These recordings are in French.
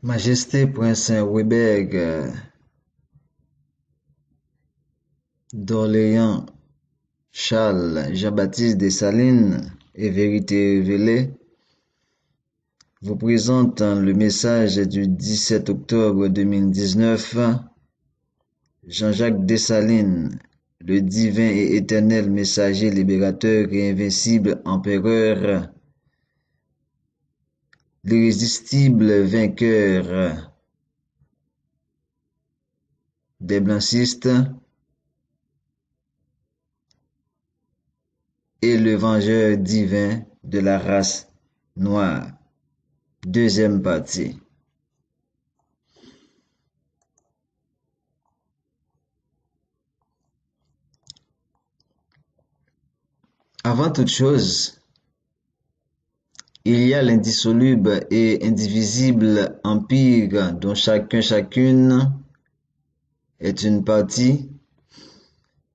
Majesté Prince Saint-Weberg d'Orléans, Charles Jean-Baptiste Dessalines et Vérité révélée vous présente le message du 17 octobre 2019. Jean-Jacques Dessalines, le divin et éternel messager libérateur et invincible empereur, l'irrésistible vainqueur des blancistes et le vengeur divin de la race noire. Deuxième partie. Avant toute chose, il y a l'indissoluble et indivisible empire dont chacune est une partie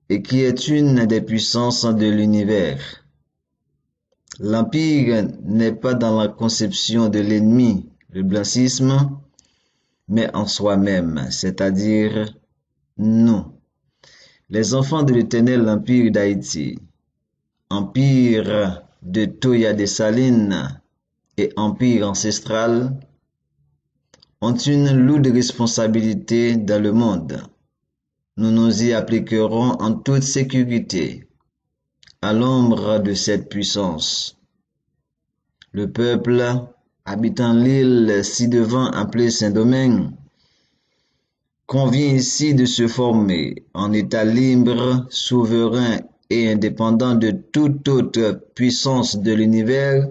et qui est une des puissances de l'univers. L'empire n'est pas dans la conception de l'ennemi, le blancisme, mais en soi-même, c'est-à-dire nous, les enfants de l'éternel empire d'Haïti, empire de Toya Dessalines et empire ancestral, ont une lourde responsabilité dans le monde. Nous nous y appliquerons en toute sécurité, à l'ombre de cette puissance. Le peuple habitant l'île ci-devant appelée Saint-Domingue convient ici de se former en état libre, souverain et indépendant de toute autre puissance de l'univers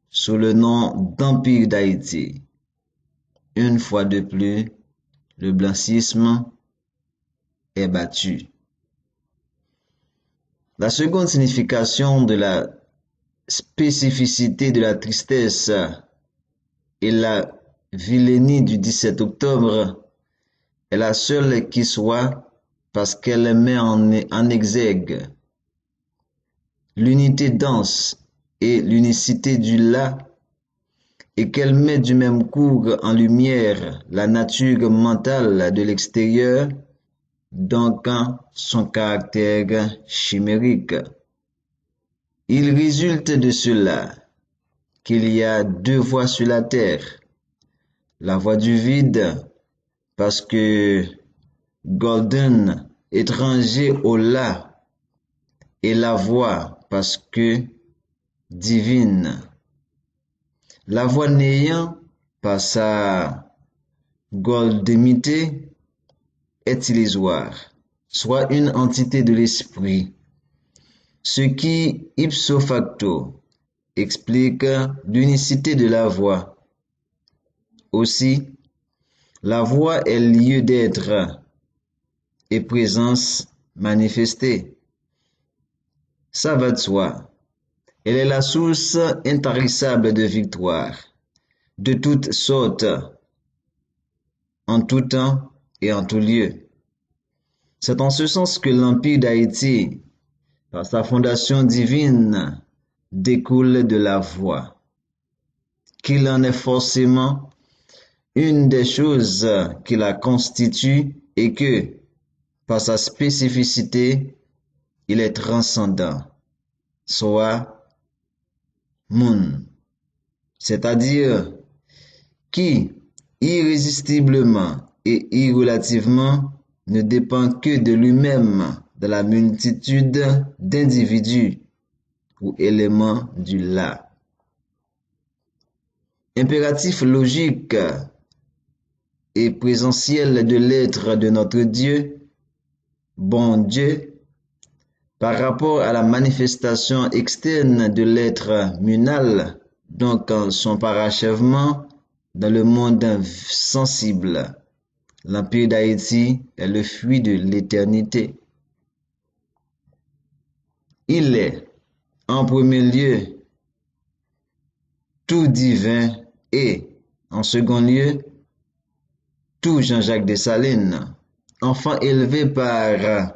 sous le nom d'Empire d'Haïti. Une fois de plus, le blancisme est battu. La seconde signification de la spécificité de la tristesse et la vilainie du 17 octobre est la seule qui soit parce qu'elle met en exergue l'unité dense et l'unicité du là et qu'elle met du même coup en lumière la nature mentale de l'extérieur, donc son caractère chimérique. Il résulte de cela qu'il y a deux voies sur la terre, la voie du vide, parce que Golden, étranger au là, et la voie parce que divine. La voie néant, par sa goldémité, est illusoire, soit une entité de l'esprit, ce qui, ipso facto, explique l'unicité de la voie. Aussi, la voie est lieu d'être et présence manifestée. Ça va de soi. Elle est la source intarissable de victoire, de toutes sortes, en tout temps et en tout lieu. C'est en ce sens que l'Empire d'Haïti, par sa fondation divine, découle de la voie, qu'il en est forcément une des choses qui la constituent et que, par sa spécificité, il est transcendant, soit Moun, c'est-à-dire qui, irrésistiblement et irrelativement, ne dépend que de lui-même de la multitude d'individus ou éléments du là. Impératif logique et présentiel de l'être de notre Dieu, bon Dieu, par rapport à la manifestation externe de l'être munal, donc son parachèvement dans le monde sensible. L'Empire d'Haïti est le fruit de l'éternité. Il est, en premier lieu, tout divin et, en second lieu, tout Jean-Jacques Dessalines, enfant élevé par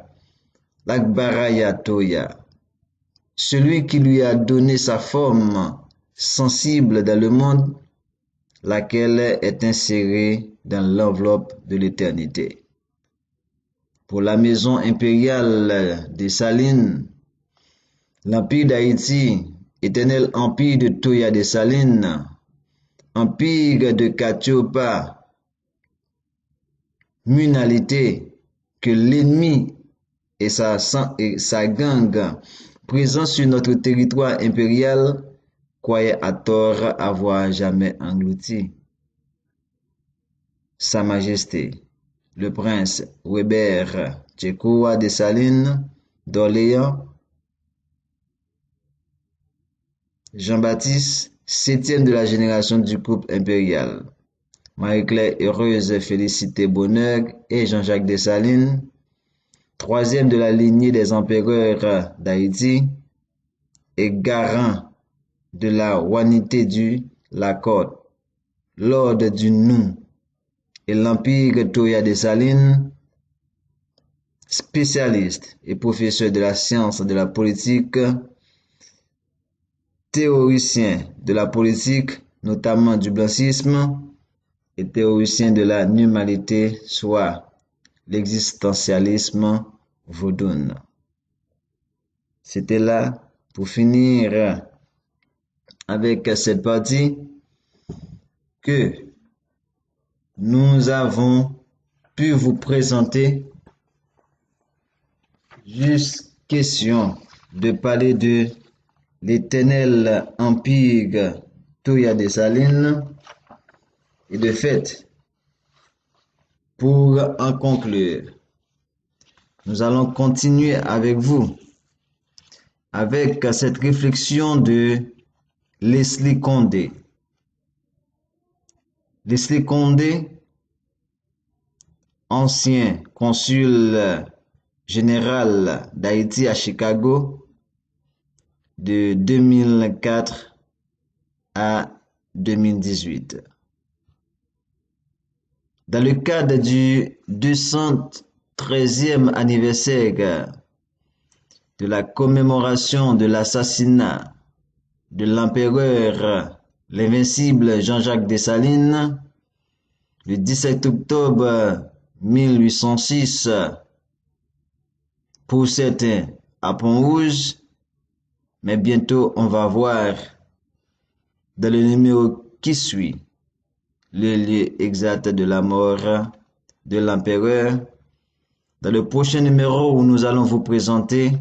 l'Akbaraya Toya, celui qui lui a donné sa forme sensible dans le monde laquelle est insérée dans l'enveloppe de l'éternité. Pour la maison impériale des Salines, l'Empire d'Haïti, éternel empire de Toya des Salines, empire de Katiopa, munalité que l'ennemi et sa gang présents sur notre territoire impérial croyaient à tort avoir jamais englouti. Sa Majesté, le prince Weber Tchekoua des Salines d'Orléans, Jean-Baptiste, septième de la génération du couple impérial, Marie-Claire Heureuse Félicité Bonheur et Jean-Jacques Dessalines, troisième de la lignée des empereurs d'Haïti et garant de la ouanité du Lacorde, l'ordre du Nou et l'empire Toya Dessalines, spécialiste et professeur de la science de la politique, théoricien de la politique, notamment du blancisme, et théoricien de la numalité, soit l'existentialisme vaudoun. C'était là, pour finir avec cette partie, que nous avons pu vous présenter. Juste question de parler de l'éternel empire Toya des Salines. Et de fait, pour en conclure, nous allons continuer avec vous avec cette réflexion de Leslie Condé. Leslie Condé, ancien consul général d'Haïti à Chicago de 2004 à 2018. Dans le cadre du 213e anniversaire de la commémoration de l'assassinat de l'empereur l'invincible Jean-Jacques Dessalines, le 17 octobre 1806, pour certains à Pont-Rouge, mais bientôt on va voir dans le numéro qui suit le lieu exact de la mort de l'empereur. Dans le prochain numéro où nous allons vous présenter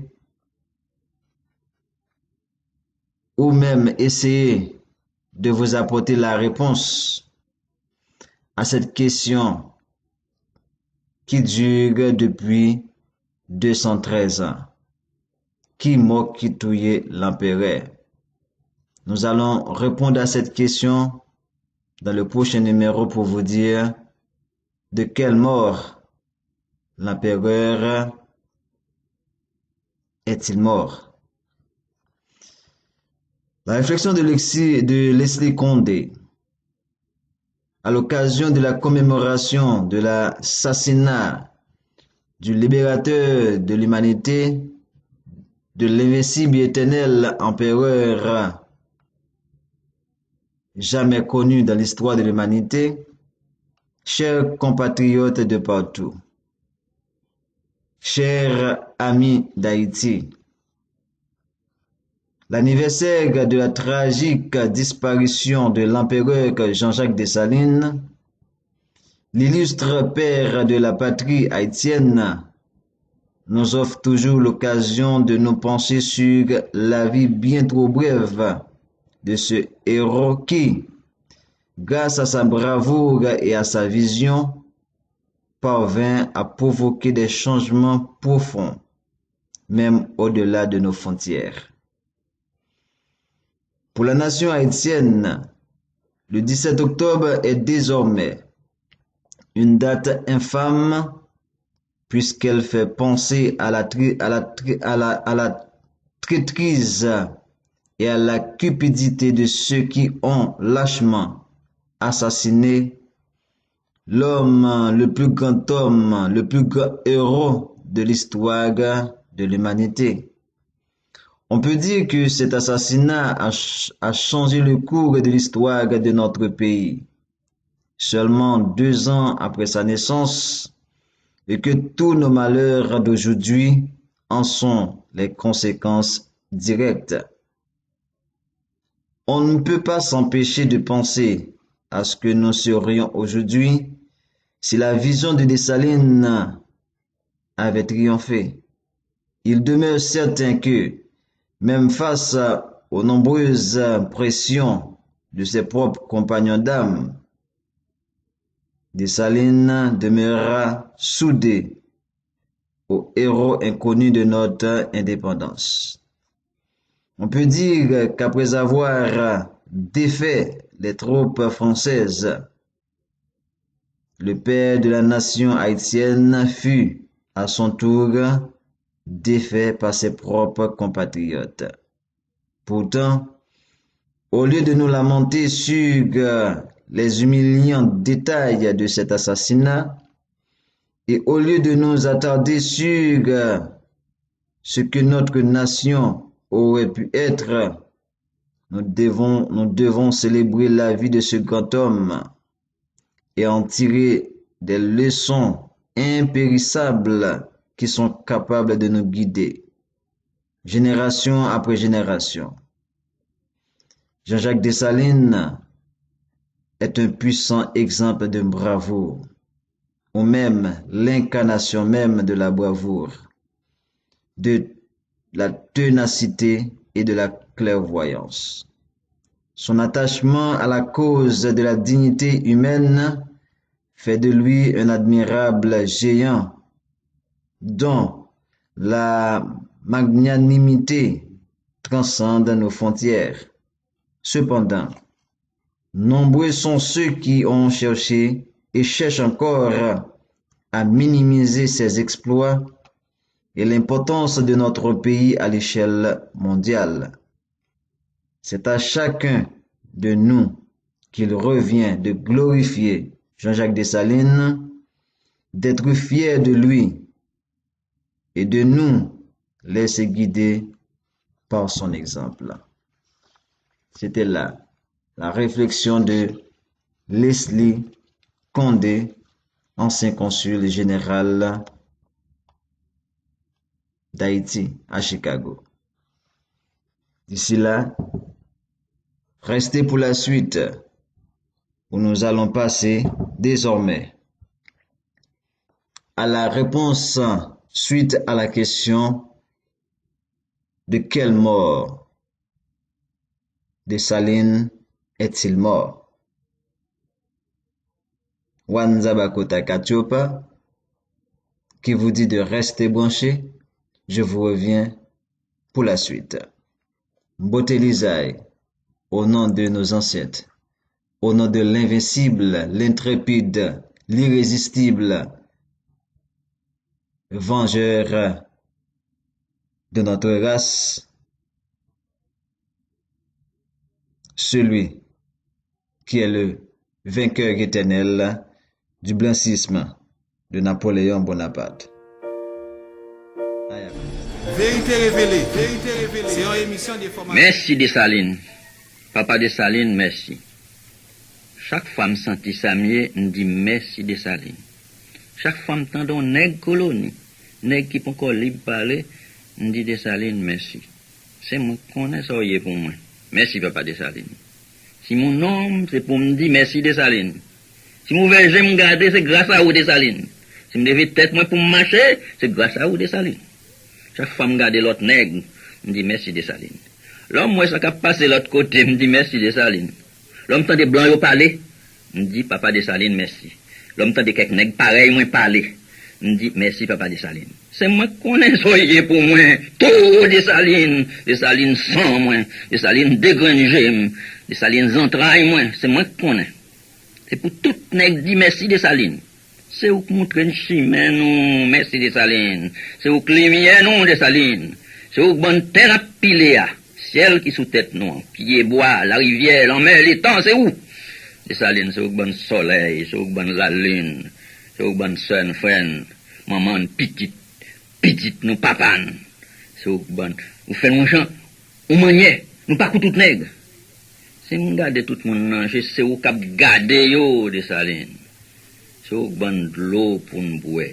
ou même essayer de vous apporter la réponse à cette question qui dure depuis 213 ans. Qui m'a tué l'empereur? Nous allons répondre à cette question dans le prochain numéro pour vous dire de quelle mort l'empereur est-il mort. La réflexion de Leslie Condé à l'occasion de la commémoration de l'assassinat du libérateur de l'humanité, de l'invincible et éternel empereur jamais connu dans l'histoire de l'humanité, chers compatriotes de partout, chers amis d'Haïti, l'anniversaire de la tragique disparition de l'empereur Jean-Jacques Dessalines, l'illustre père de la patrie haïtienne, nous offre toujours l'occasion de nous pencher sur la vie bien trop brève de ce héros qui, grâce à sa bravoure et à sa vision, parvint à provoquer des changements profonds, même au-delà de nos frontières. Pour la nation haïtienne, le 17 octobre est désormais une date infâme puisqu'elle fait penser à la traîtrise et à la cupidité de ceux qui ont lâchement assassiné l'homme, le plus grand homme, le plus grand héros de l'histoire de l'humanité. On peut dire que cet assassinat a changé le cours de l'histoire de notre pays. seulement 2 ans après sa naissance, et que tous nos malheurs d'aujourd'hui en sont les conséquences directes. On ne peut pas s'empêcher de penser à ce que nous serions aujourd'hui si la vision de Dessalines avait triomphé. Il demeure certain que, même face aux nombreuses pressions de ses propres compagnons d'âme, Dessalines demeurera soudé au héros inconnu de notre indépendance. On peut dire qu'après avoir défait les troupes françaises, le père de la nation haïtienne fut, à son tour, défait par ses propres compatriotes. Pourtant, au lieu de nous lamenter sur les humiliants détails de cet assassinat, et au lieu de nous attarder sur ce que notre nation aurait pu être, nous devons célébrer la vie de ce grand homme et en tirer des leçons impérissables qui sont capables de nous guider, génération après génération. Jean-Jacques Dessalines est un puissant exemple de bravoure, ou même l'incarnation même de la bravoure, de la ténacité et de la clairvoyance. Son attachement à la cause de la dignité humaine fait de lui un admirable géant dont la magnanimité transcende nos frontières. Cependant, nombreux sont ceux qui ont cherché et cherchent encore à minimiser ses exploits et l'importance de notre pays à l'échelle mondiale. C'est à chacun de nous qu'il revient de glorifier Jean-Jacques Dessalines, d'être fier de lui et de nous laisser guider par son exemple. C'était là la réflexion de Leslie Condé, ancien consul général d'Haïti à Chicago. D'ici là, restez pour la suite où nous allons passer désormais à la réponse suite à la question de quelle mort Dessalines est-il mort? Wanzabakota Katiopa qui vous dit de rester branché. Je vous reviens pour la suite. Mbotelizaï, au nom de nos ancêtres, au nom de l'invincible, l'intrépide, l'irrésistible, vengeur de notre race, celui qui est le vainqueur éternel du blancisme de Napoléon Bonaparte. Vérité révélée. C'est une émission d'information. Merci Dessalines. Papa Dessalines, merci. Chaque femme sentit sa mieux, nous dit merci Dessalines. Chaque femme tendon nègre colonie, nègre qui peut encore libre parler, nous dit Dessalines, merci. C'est moi qui connais ça pour moi. Merci Papa Dessalines. Si mon nom, c'est pour me dire merci Dessalines. Si mon verger me garder, c'est grâce à vous Dessalines. Si me lever tête moi pour me marcher, c'est grâce à vous Dessalines. Chaque fois me garder l'autre nègre, me dit merci Dessalines. L'homme moi ça qui passé l'autre côté, me dit merci Dessalines. L'homme tend des blancs yo parler, me dit papa Dessalines merci. L'homme tend des quelques nègres pareil moi parler, me dit merci papa Dessalines. C'est moi qui connais soyez pour moi, tout Dessalines, Dessalines sans moi, Dessalines dégrangé, Dessalines entrailles moi, c'est moi qui connais. C'est pour tout nègre dit merci Dessalines. C'est où que montre une chimère nous, merci Dessalines. C'est où que lumière nous, Dessalines. C'est où que bonne terre à piler à. Ciel qui sous tête nous, pied bois, la rivière, la mer, les temps, c'est où? Dessalines, c'est où que bonne soleil, c'est où que bonne la lune, c'est où que bonne son, frère, maman, petite, nous papan. C'est où que bonne, vous faites mon chant, ou manier, nous pas tout nègre. Si on garde tout le monde manger, c'est au cap garder yo Dessalines. C'est au ban de l'eau pour nous boire.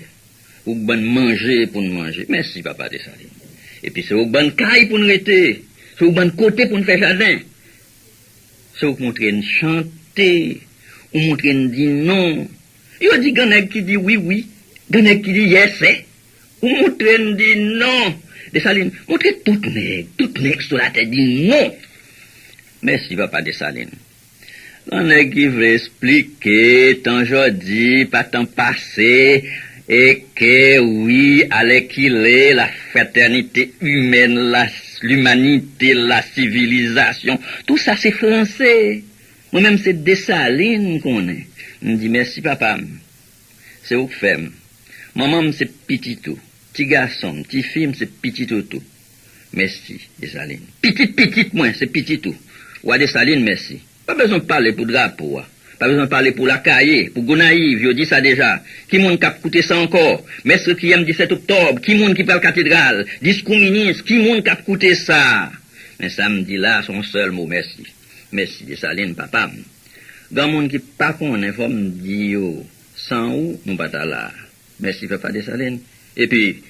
Ou ban manger pour nous manger. Merci papa Dessalines. Et puis c'est au ban caille pour nous rester. C'est au ban côté pour nous faire jardin. C'est au montrer nous chanter. Ou montrer nous dire non. Yo dit ganek qui dit oui oui. Ganek qui dit yes c'est. Ou montrer nous dire non. Dessalines, montrez tout nègre sur la tête dit non. Merci, papa Dessalines. On est qui veut expliquer, tant jodi, pas tant passé, et que oui, allait qu'il est la fraternité humaine, l'humanité, la civilisation, tout ça c'est français. Moi-même c'est Dessalines qu'on est. Je me dis merci, papa. C'est où que fait. Maman c'est petit tout. Petit garçon, petit fille c'est petit tout. Merci, Dessalines. Petite, moi, c'est petit tout. Ou Dessalines, merci. Pas besoin de parler pour drapeau. Pas besoin de parler pour la cahier, pour Gonaïve, je dis ça déjà. Qui monde qui a coûté ça encore? Mestre qui aime 17 octobre, qui monde qui parle cathédrale, discours ministre, qui monde qui a coûté ça? Mais ça me dit là son seul mot, merci. Merci, Dessalines, papa. Dans monde qui pas connaît, faut me dire, sans où, nous pas là. Merci, papa Dessalines. Et puis,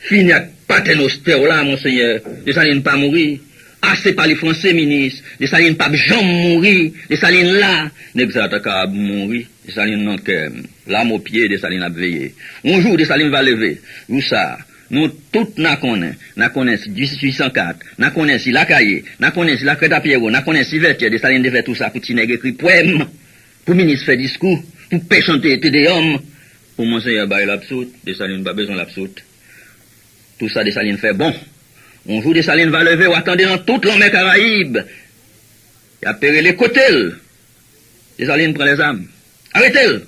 fini avec paternoster là, monseigneur. Dessalines pas mourir. Ah, c'est pas les Français, ministre. Dessalines pas jamais mourir. Dessalines là. N'exacte qu'à mourir. Dessalines non que, l'âme au pied, Dessalines a veillé. Un jour, Dessalines va lever. Où ça? Nous, toutes, n'a connaissons 1804, n'a connaissons la cahier, n'a connaissons la crête à Pierrot, n'a connaissons Vertier, Dessalines devait tout ça pour Tineg écrit poème, pour ministre faire discours, pour paix chanter des hommes. Pour monseigneur bail l'absoute, Dessalines pas besoin l'absoute. Tout ça, Dessalines fait bon. Un jour, Dessalines va lever ou attendez dans toute la mer Caraïbe. Il a péré les côtés. Dessalines prend les âmes. Arrêtez-le.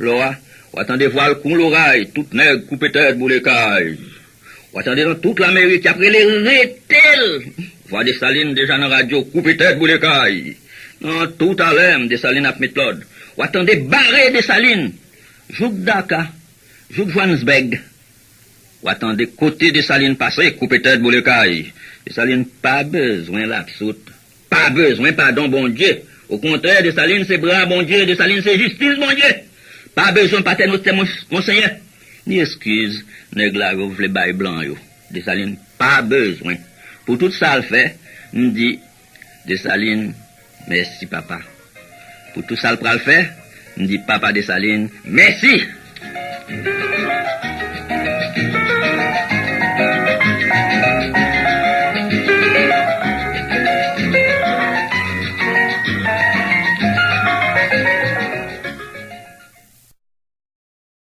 Laura, ou attendez voir le coup l'oreille, tout nègre coupé tête pour les cailles. Ou attendez dans toute l'Amérique, après les rétels. Voir Dessalines déjà dans la radio, coupé tête pour les cailles. Non, tout à l'heure, Dessalines a mis l'ordre. Ou attendez barrer Dessalines. Jouk Dakar, Jouk Johannesburg. Ou attendez côté Dessalines passer, couper tête pour le caille. Dessalines pas besoin l'absoute. Pas besoin, pardon, bon Dieu. Au contraire, Dessalines c'est bras, bon Dieu. Dessalines c'est justice, bon Dieu. Pas besoin, paternoster, monseigneur. Ni excuse, nèg la vous voulez bail blanc, yo. Dessalines pas besoin. Pour tout ça le fait, me dit, Dessalines, merci papa. Pour tout ça le faire, me dit papa Dessalines, merci.